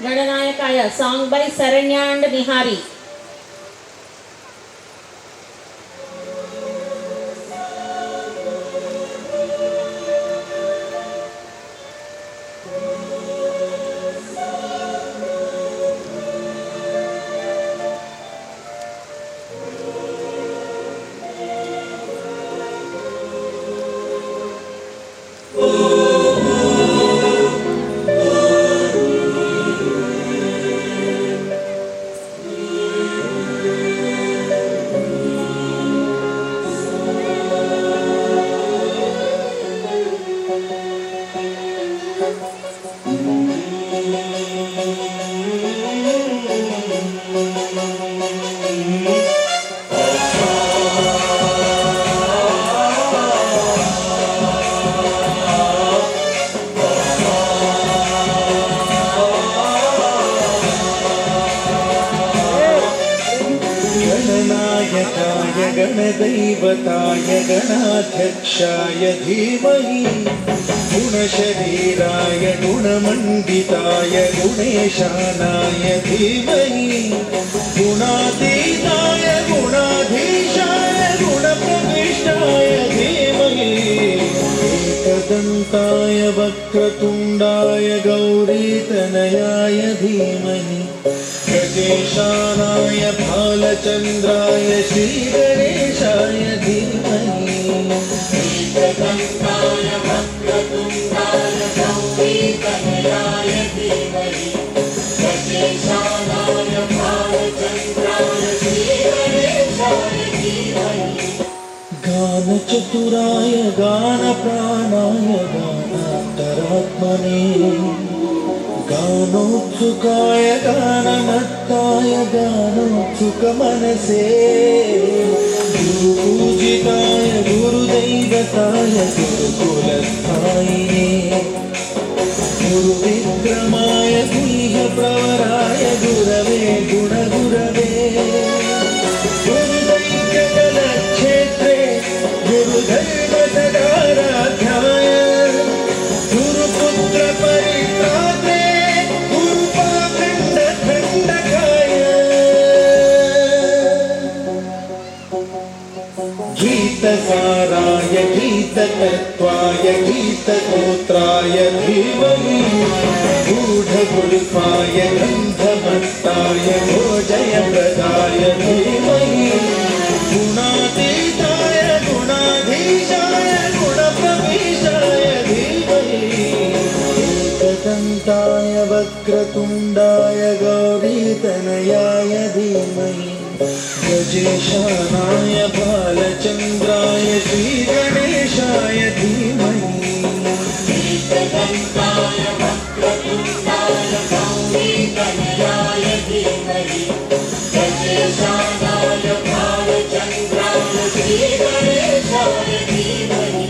Gananayakaya, song by Saranya and Nihari. गणदैवताय गणाध्यक्षाय धीमहि गुणशरीराय गुणमण्डिताय गुणेशानाय धीमहि गुणातीताय गुणाधीशाय गुणप्रविष्टाय धीमहि एकदन्ताय वक्रतुण्डाय गौरीतनयाय धीमहि गजेशानाय भालचन्द्राय श्रीगणेशाय धीमहि एकदन्ताय वक्रतुण्डाय गौरीतनयाय धीमहि गजेशानाय भालचन्द्राय श्रीगणेशाय धीमहि गानचतुराय गानप्राणाय गानान्तरात्मने गानोत्सुकाय गानमत्ताय गानोत्सुकमनसे गुरुपूजिताय गुरुदैवताय गुरुकुलस्थायिने गुरुविक्रमाय गुह्यप्रवराय गुरवे गुणगुरवे गुरुदैत्यकलक्षेत्रे गुरुधर्मसदाराध्याय गुरुपुत्रपरित्रात्रे गीतसाराय गीततत्त्वाय गीतगोत्राय धीमहि गूढगुल्फाय गन्धमत्ताय भोजयप्रदाय धीमहि गुणातीताय गुणाधीशाय गुणप्रविशाय धीमहि एकदन्ताय वक्रतुण्डाय गौरीतनयाय धीमहि गजेशानाय भालचन्द्राय श्रीगणेशाय धीमहि एकदन्ताय वक्रतुण्डाय गौरीतनयाय धीमहि गजेशानाय भालचन्द्राय श्रीगणेशाय धीमहि